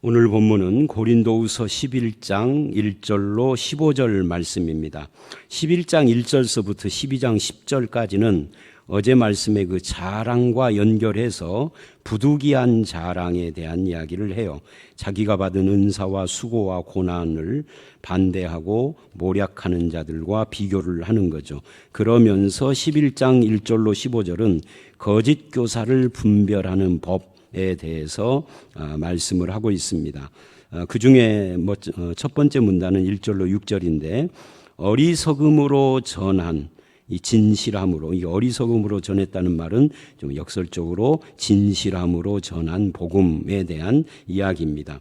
오늘 본문은 고린도후서 11장 1절로 15절 말씀입니다. 11장 1절서부터 12장 10절까지는 어제 말씀의 그 자랑과 연결해서 부득이한 자랑에 대한 이야기를 해요. 자기가 받은 은사와 수고와 고난을 반대하고 모략하는 자들과 비교를 하는 거죠. 그러면서 11장 1절로 15절은 거짓 교사를 분별하는 법에 대해서 말씀을 하고 있습니다. 그 중에 첫 번째 문단은 1절로 6절인데 어리석음으로 전한 이 진실함으로, 이 어리석음으로 전했다는 말은 좀 역설적으로 진실함으로 전한 복음에 대한 이야기입니다.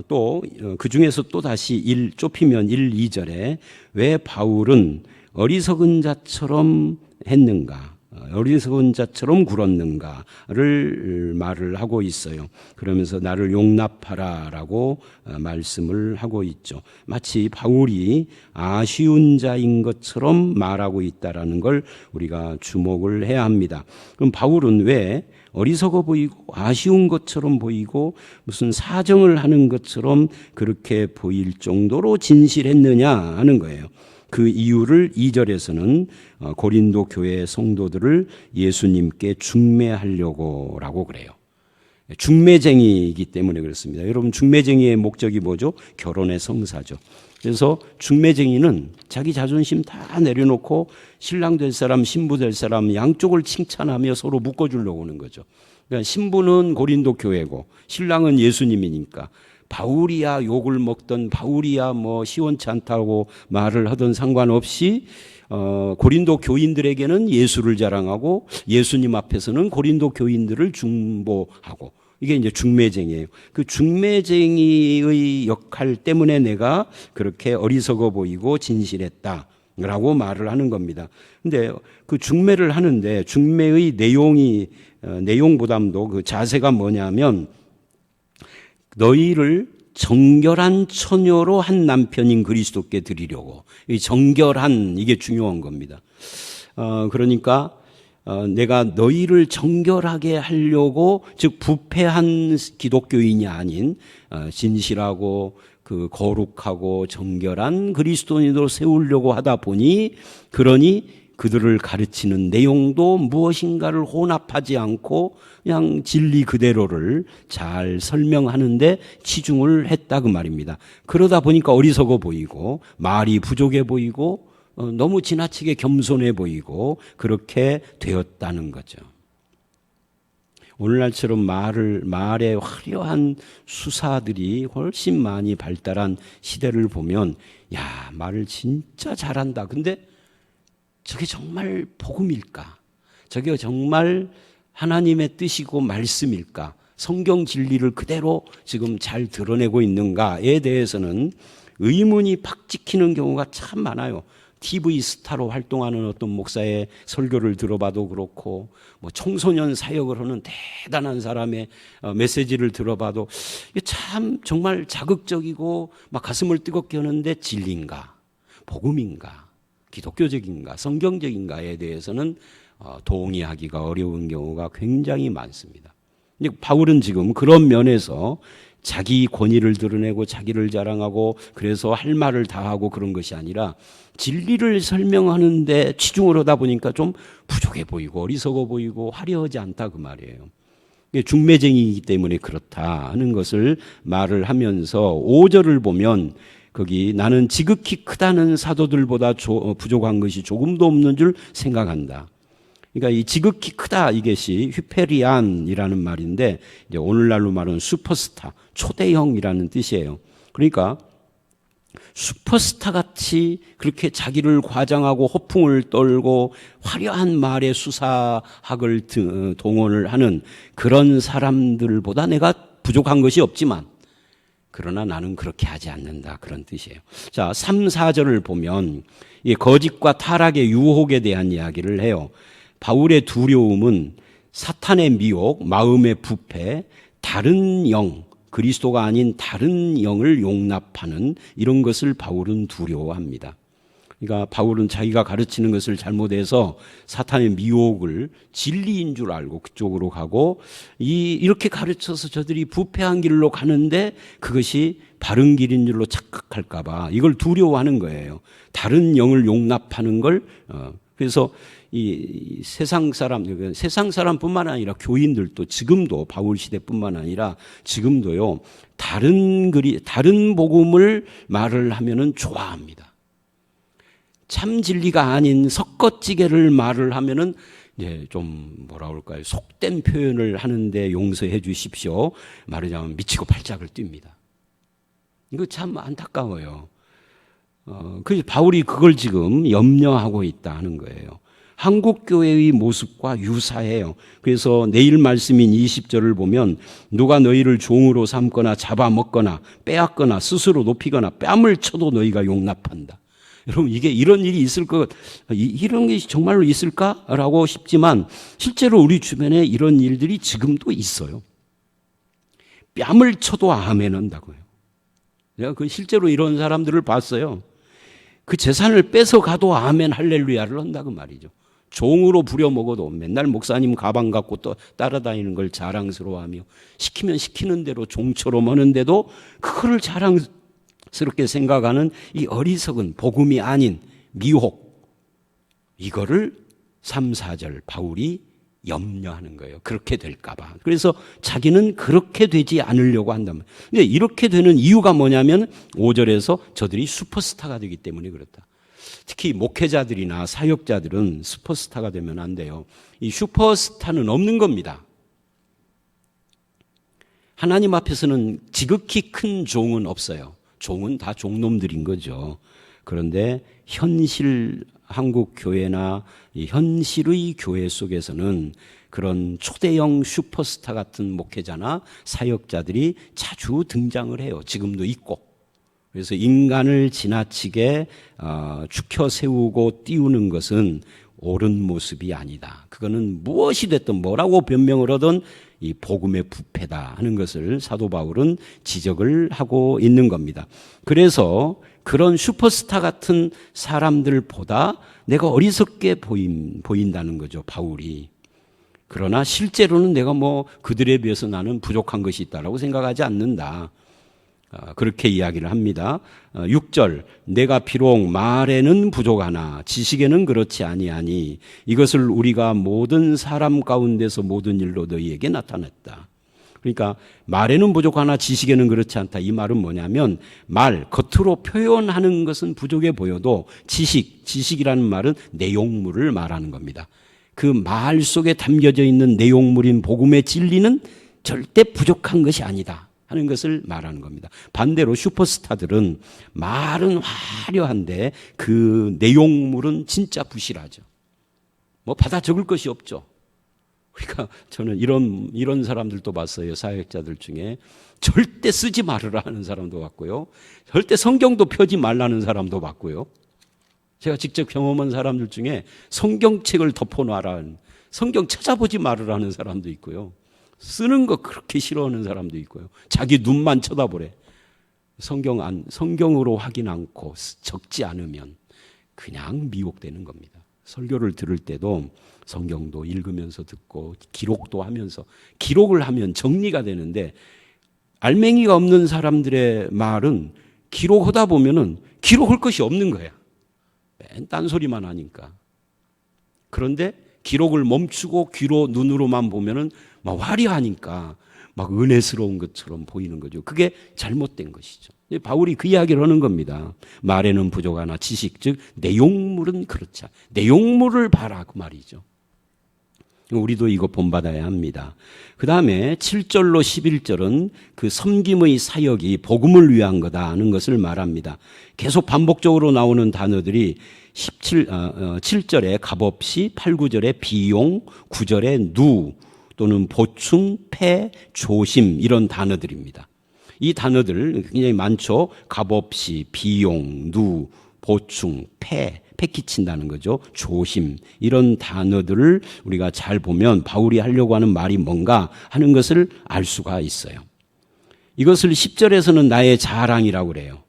또 그 중에서 또 다시 좁히면 1, 2절에 왜 바울은 어리석은 자처럼 했는가, 어리석은 자처럼 굴었는가를 말을 하고 있어요. 그러면서 나를 용납하라라고 말씀을 하고 있죠. 마치 바울이 아쉬운 자인 것처럼 말하고 있다라는 걸 우리가 주목을 해야 합니다. 그럼 바울은 왜 어리석어 보이고 아쉬운 것처럼 보이고 무슨 사정을 하는 것처럼 그렇게 보일 정도로 진실했느냐 하는 거예요. 그 이유를 2절에서는 고린도 교회 성도들을 예수님께 중매하려고 라고 그래요. 중매쟁이이기 때문에 그렇습니다. 여러분, 중매쟁이의 목적이 뭐죠? 결혼의 성사죠. 그래서 중매쟁이는 자기 자존심 다 내려놓고 신랑 될 사람, 신부 될 사람 양쪽을 칭찬하며 서로 묶어주려고 하는 거죠. 그러니까 신부는 고린도 교회고 신랑은 예수님이니까 바울이야 욕을 먹던, 바울이야 시원치 않다고 말을 하던 상관없이 고린도 교인들에게는 예수를 자랑하고 예수님 앞에서는 고린도 교인들을 중보하고, 이게 이제 중매쟁이에요. 그 중매쟁이의 역할 때문에 내가 그렇게 어리석어 보이고 진실했다라고 말을 하는 겁니다. 근데 그 중매를 하는데 중매의 내용보다도 그 자세가 뭐냐면 너희를 정결한 처녀로 한 남편인 그리스도께 드리려고. 이 정결한, 이게 중요한 겁니다. 그러니까 내가 너희를 정결하게 하려고, 즉 부패한 기독교인이 아닌 진실하고 그 거룩하고 정결한 그리스도인으로 세우려고 하다 보니, 그러니 그들을 가르치는 내용도 무엇인가를 혼합하지 않고 그냥 진리 그대로를 잘 설명하는데 치중을 했다 그 말입니다. 그러다 보니까 어리석어 보이고 말이 부족해 보이고 너무 지나치게 겸손해 보이고 그렇게 되었다는 거죠. 오늘날처럼 말의 화려한 수사들이 훨씬 많이 발달한 시대를 보면, 야, 말을 진짜 잘한다. 근데 저게 정말 복음일까? 저게 정말 하나님의 뜻이고 말씀일까? 성경 진리를 그대로 지금 잘 드러내고 있는가에 대해서는 의문이 팍 찍히는 경우가 참 많아요. TV 스타로 활동하는 어떤 목사의 설교를 들어봐도 그렇고, 청소년 사역을 하는 대단한 사람의 메시지를 들어봐도 참 정말 자극적이고 막 가슴을 뜨겁게 하는데 진리인가? 복음인가? 기독교적인가, 성경적인가에 대해서는 동의하기가 어려운 경우가 굉장히 많습니다. 근데 바울은 지금 그런 면에서 자기 권위를 드러내고 자기를 자랑하고 그래서 할 말을 다 하고 그런 것이 아니라 진리를 설명하는데 치중을 하다 보니까 좀 부족해 보이고 어리석어 보이고 화려하지 않다 그 말이에요. 중매쟁이이기 때문에 그렇다 하는 것을 말을 하면서 5절을 보면 거기 나는 지극히 크다는 사도들보다 부족한 것이 조금도 없는 줄 생각한다. 그러니까 이 지극히 크다, 이것이 휘페리안이라는 말인데 이제 오늘날로 말하는 슈퍼스타, 초대형이라는 뜻이에요. 그러니까 슈퍼스타 같이 그렇게 자기를 과장하고 허풍을 떨고 화려한 말의 수사학을 동원을 하는 그런 사람들보다 내가 부족한 것이 없지만 그러나 나는 그렇게 하지 않는다, 그런 뜻이에요. 자, 3, 4절을 보면 이 거짓과 타락의 유혹에 대한 이야기를 해요. 바울의 두려움은 사탄의 미혹, 마음의 부패, 다른 영, 그리스도가 아닌 다른 영을 용납하는 이런 것을 바울은 두려워합니다. 그러니까 바울은 자기가 가르치는 것을 잘못해서 사탄의 미혹을 진리인 줄 알고 그쪽으로 가고 이렇게 가르쳐서 저들이 부패한 길로 가는데 그것이 바른 길인 줄로 착각할까 봐 이걸 두려워하는 거예요. 다른 영을 용납하는 걸 그래서 이 세상 사람뿐만 아니라 교인들도 지금도 바울 시대뿐만 아니라 지금도요. 다른 복음을 말을 하면은 좋아합니다. 참 진리가 아닌 섞어찌개를 말을 하면은 이제 좀 뭐라 그럴까요? 속된 표현을 하는데 용서해 주십시오. 말하자면 미치고 팔짝을 뜁니다. 이거 참 안타까워요. 그래서 바울이 그걸 지금 염려하고 있다 하는 거예요. 한국 교회의 모습과 유사해요. 그래서 내일 말씀인 20절을 보면 누가 너희를 종으로 삼거나 잡아먹거나 빼앗거나 스스로 높이거나 뺨을 쳐도 너희가 용납한다. 여러분 이게 이런 일이 있을 이런 게 정말로 있을까라고 싶지만 실제로 우리 주변에 이런 일들이 지금도 있어요. 뺨을 쳐도 아멘 한다고요. 내가 그 실제로 이런 사람들을 봤어요. 그 재산을 뺏어 가도 아멘 할렐루야를 한다고 말이죠. 종으로 부려먹어도 맨날 목사님 가방 갖고 또 따라다니는 걸 자랑스러워하며 시키면 시키는 대로 종처럼 하는데도 그거를 자랑스럽게 생각하는 이 어리석은 복음이 아닌 미혹, 이거를 3, 4절 바울이 염려하는 거예요. 그렇게 될까 봐. 그래서 자기는 그렇게 되지 않으려고 한단 말이에요. 근데 이렇게 되는 이유가 뭐냐면 5절에서 저들이 슈퍼스타가 되기 때문에 그렇다. 특히 목회자들이나 사역자들은 슈퍼스타가 되면 안 돼요. 이 슈퍼스타는 없는 겁니다. 하나님 앞에서는 지극히 큰 종은 없어요. 종은 다 종놈들인 거죠. 그런데 현실 한국 교회나 현실의 교회 속에서는 그런 초대형 슈퍼스타 같은 목회자나 사역자들이 자주 등장을 해요. 지금도 있고. 그래서 인간을 지나치게 축혀 세우고 띄우는 것은 옳은 모습이 아니다. 그거는 무엇이 됐든 뭐라고 변명을 하든 이 복음의 부패다 하는 것을 사도 바울은 지적을 하고 있는 겁니다. 그래서 그런 슈퍼스타 같은 사람들보다 내가 어리석게 보인다는 거죠, 바울이. 그러나 실제로는 내가 그들에 비해서 나는 부족한 것이 있다라고 생각하지 않는다. 그렇게 이야기를 합니다. 6절 내가 비록 말에는 부족하나 지식에는 그렇지 아니하니 이것을 우리가 모든 사람 가운데서 모든 일로 너희에게 나타냈다. 그러니까 말에는 부족하나 지식에는 그렇지 않다. 이 말은 뭐냐면 겉으로 표현하는 것은 부족해 보여도 지식이라는 말은 내용물을 말하는 겁니다. 그 말 속에 담겨져 있는 내용물인 복음의 진리는 절대 부족한 것이 아니다 하는 것을 말하는 겁니다. 반대로 슈퍼스타들은 말은 화려한데 그 내용물은 진짜 부실하죠. 받아 적을 것이 없죠. 그러니까 저는 이런 사람들도 봤어요. 사역자들 중에 절대 쓰지 말으라 하는 사람도 봤고요. 절대 성경도 펴지 말라는 사람도 봤고요. 제가 직접 경험한 사람들 중에 성경책을 덮어놔라는, 성경 찾아보지 말으라는 사람도 있고요. 쓰는 거 그렇게 싫어하는 사람도 있고요. 자기 눈만 쳐다보래. 성경으로 하긴 않고 적지 않으면 그냥 미혹되는 겁니다. 설교를 들을 때도 성경도 읽으면서 듣고 기록도 하면서, 기록을 하면 정리가 되는데 알맹이가 없는 사람들의 말은 기록하다 보면은 기록할 것이 없는 거야. 맨 딴소리만 하니까. 그런데 기록을 멈추고 귀로 눈으로만 보면은 막 화려하니까 막 은혜스러운 것처럼 보이는 거죠. 그게 잘못된 것이죠. 바울이 그 이야기를 하는 겁니다. 말에는 부족하나 지식, 즉 내용물은 그렇지 않다. 내용물을 봐라 그 말이죠. 우리도 이거 본받아야 합니다. 그 다음에 7절로 11절은 그 섬김의 사역이 복음을 위한 거다 하는 것을 말합니다. 계속 반복적으로 나오는 단어들이 7절에 값없이, 8, 9절에 비용, 9절에 누 또는 보충, 패, 조심 이런 단어들입니다. 이 단어들 굉장히 많죠. 값없이, 비용, 누, 보충, 패 끼친다는 거죠. 조심 이런 단어들을 우리가 잘 보면 바울이 하려고 하는 말이 뭔가 하는 것을 알 수가 있어요. 이것을 10절에서는 나의 자랑이라고 그래요.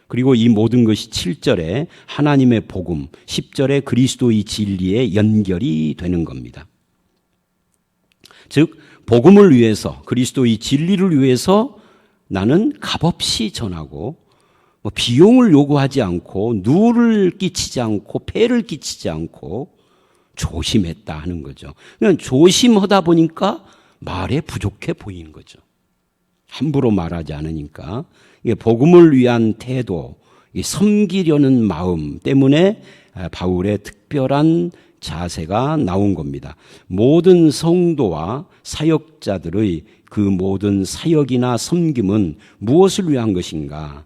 그리고 이 모든 것이 7절에 하나님의 복음, 10절에 그리스도의 진리에 연결이 되는 겁니다. 즉 복음을 위해서, 그리스도의 진리를 위해서 나는 값없이 전하고 비용을 요구하지 않고 누를 끼치지 않고 폐를 끼치지 않고 조심했다 하는 거죠. 그냥 조심하다 보니까 말에 부족해 보이는 거죠. 함부로 말하지 않으니까. 이게 복음을 위한 태도, 섬기려는 마음 때문에 바울의 특별한 자세가 나온 겁니다. 모든 성도와 사역자들의 그 모든 사역이나 섬김은 무엇을 위한 것인가?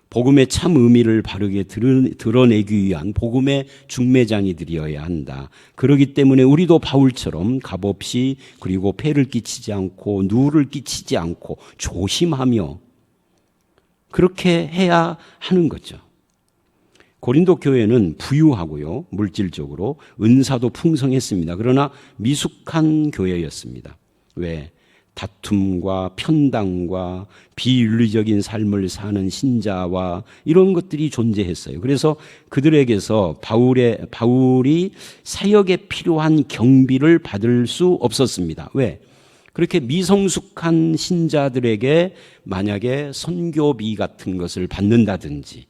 복음의 참 의미를 바르게 드러내기 위한 복음의 중매장이 되어야 한다. 그렇기 때문에 우리도 바울처럼 값없이 그리고 폐를 끼치지 않고 누를 끼치지 않고 조심하며 그렇게 해야 하는 거죠. 고린도 교회는 부유하고요, 물질적으로 은사도 풍성했습니다. 그러나 미숙한 교회였습니다. 왜? 다툼과 편당과 비윤리적인 삶을 사는 신자와 이런 것들이 존재했어요. 그래서 그들에게서 바울이 사역에 필요한 경비를 받을 수 없었습니다. 왜? 그렇게 미성숙한 신자들에게 만약에 선교비 같은 것을 받는다든지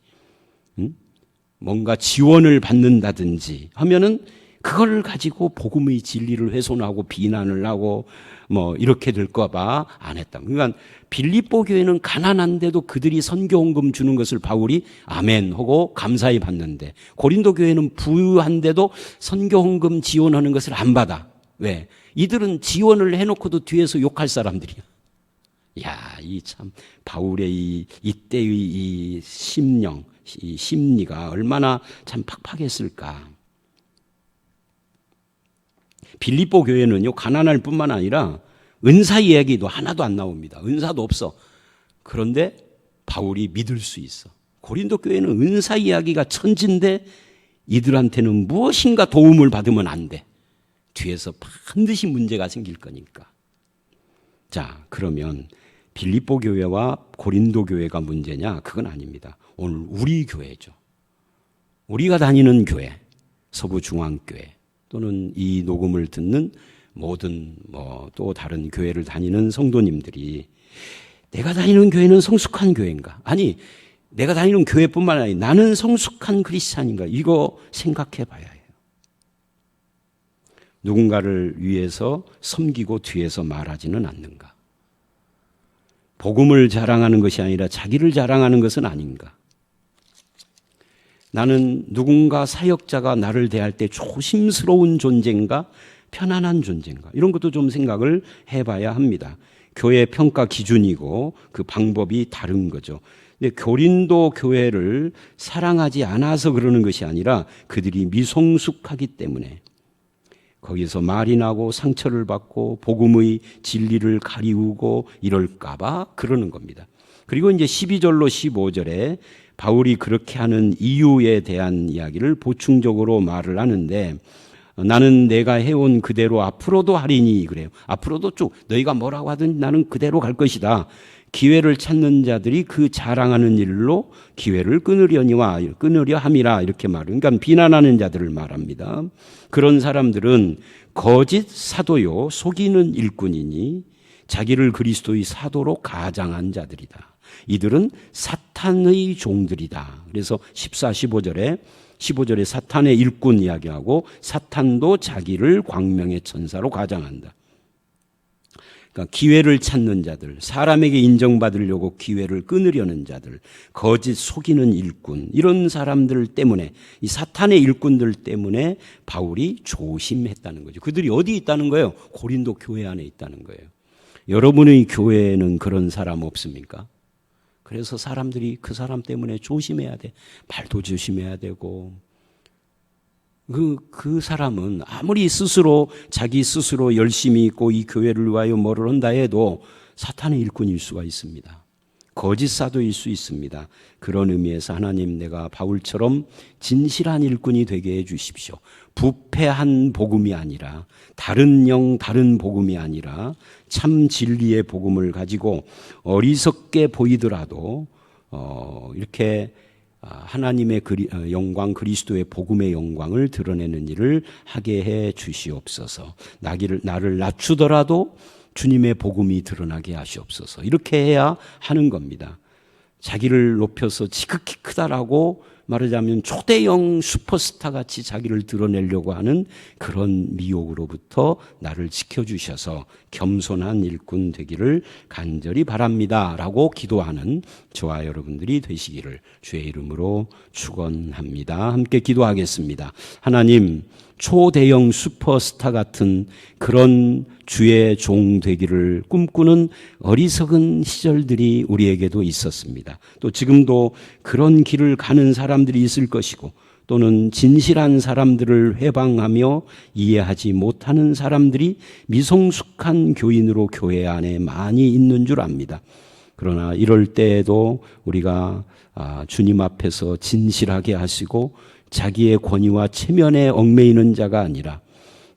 뭔가 지원을 받는다든지 하면은 그걸 가지고 복음의 진리를 훼손하고 비난을 하고 이렇게 될까 봐 안 했다. 그러니까 빌립보 교회는 가난한데도 그들이 선교 헌금 주는 것을 바울이 아멘 하고 감사히 받는데, 고린도 교회는 부유한데도 선교 헌금 지원하는 것을 안 받아. 왜? 이들은 지원을 해놓고도 뒤에서 욕할 사람들이야. 야, 이 참 바울의 이때의 이 심령, 이 심리가 얼마나 참 팍팍했을까. 빌립보 교회는요, 가난할 뿐만 아니라 은사 이야기도 하나도 안 나옵니다. 은사도 없어. 그런데 바울이 믿을 수 있어. 고린도 교회는 은사 이야기가 천지인데 이들한테는 무엇인가 도움을 받으면 안 돼. 뒤에서 반드시 문제가 생길 거니까. 자, 그러면 빌립보 교회와 고린도 교회가 문제냐? 그건 아닙니다. 오늘 우리 교회죠. 우리가 다니는 교회, 서부중앙교회 또는 이 녹음을 듣는 모든 또 다른 교회를 다니는 성도님들이 내가 다니는 교회는 성숙한 교회인가? 아니, 내가 다니는 교회뿐만 아니라 나는 성숙한 크리스찬인가? 이거 생각해 봐야 해요. 누군가를 위해서 섬기고 뒤에서 말하지는 않는가? 복음을 자랑하는 것이 아니라 자기를 자랑하는 것은 아닌가? 나는 누군가 사역자가 나를 대할 때 조심스러운 존재인가? 편안한 존재인가? 이런 것도 좀 생각을 해봐야 합니다. 교회 평가 기준이고 그 방법이 다른 거죠. 근데 고린도 교회를 사랑하지 않아서 그러는 것이 아니라 그들이 미성숙하기 때문에 거기서 말이 나고 상처를 받고 복음의 진리를 가리우고 이럴까봐 그러는 겁니다. 그리고 이제 12절로 15절에 바울이 그렇게 하는 이유에 대한 이야기를 보충적으로 말을 하는데, 나는 내가 해온 그대로 앞으로도 하리니 그래요. 앞으로도 쭉 너희가 뭐라고 하든 나는 그대로 갈 것이다. 기회를 찾는 자들이 그 자랑하는 일로 기회를 끊으려 함이라 이렇게 말을. 그러니까 비난하는 자들을 말합니다. 그런 사람들은 거짓 사도요 속이는 일꾼이니 자기를 그리스도의 사도로 가장한 자들이다. 이들은 사탄의 종들이다. 그래서 14, 15절에 사탄의 일꾼 이야기하고 사탄도 자기를 광명의 천사로 가장한다. 그러니까 기회를 찾는 자들, 사람에게 인정받으려고 기회를 끊으려는 자들, 거짓 속이는 일꾼, 이런 사람들 때문에, 이 사탄의 일꾼들 때문에 바울이 조심했다는 거죠. 그들이 어디 있다는 거예요? 고린도 교회 안에 있다는 거예요. 여러분의 교회에는 그런 사람 없습니까? 그래서 사람들이 그 사람 때문에 조심해야 돼. 말도 조심해야 되고. 그 사람은 아무리 자기 스스로 열심히 있고 이 교회를 위하여 뭐를 한다 해도 사탄의 일꾼일 수가 있습니다. 거짓 사도일 수 있습니다. 그런 의미에서 하나님, 내가 바울처럼 진실한 일꾼이 되게 해 주십시오. 부패한 복음이 아니라, 다른 복음이 아니라 참 진리의 복음을 가지고 어리석게 보이더라도 이렇게 하나님의 영광, 그리스도의 복음의 영광을 드러내는 일을 하게 해 주시옵소서. 나를 낮추더라도 주님의 복음이 드러나게 하시옵소서. 이렇게 해야 하는 겁니다. 자기를 높여서 지극히 크다라고 말하자면 초대형 슈퍼스타 같이 자기를 드러내려고 하는 그런 미혹으로부터 나를 지켜주셔서 겸손한 일꾼 되기를 간절히 바랍니다 라고 기도하는 저와 여러분들이 되시기를 주의 이름으로 축원합니다. 함께 기도하겠습니다. 하나님, 초대형 슈퍼스타 같은 그런 주의 종 되기를 꿈꾸는 어리석은 시절들이 우리에게도 있었습니다. 또 지금도 그런 길을 가는 사람들이 있을 것이고, 또는 진실한 사람들을 회방하며 이해하지 못하는 사람들이 미성숙한 교인으로 교회 안에 많이 있는 줄 압니다. 그러나 이럴 때에도 우리가 주님 앞에서 진실하게 하시고 자기의 권위와 체면에 얽매이는 자가 아니라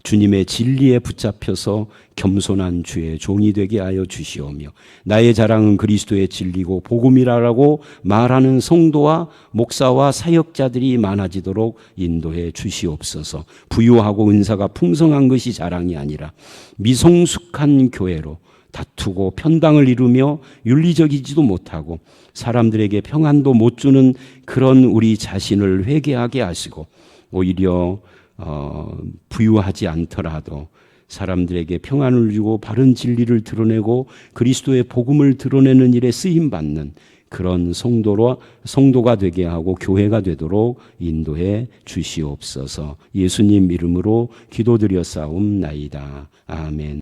주님의 진리에 붙잡혀서 겸손한 주의 종이 되게 하여 주시오며, 나의 자랑은 그리스도의 진리고 복음이라고 말하는 성도와 목사와 사역자들이 많아지도록 인도해 주시옵소서. 부유하고 은사가 풍성한 것이 자랑이 아니라 미성숙한 교회로 다투고 편당을 이루며 윤리적이지도 못하고 사람들에게 평안도 못 주는 그런 우리 자신을 회개하게 하시고, 오히려 부유하지 않더라도 사람들에게 평안을 주고 바른 진리를 드러내고 그리스도의 복음을 드러내는 일에 쓰임받는 그런 성도가 되게 하고 교회가 되도록 인도해 주시옵소서. 예수님 이름으로 기도드렸사옵나이다. 아멘.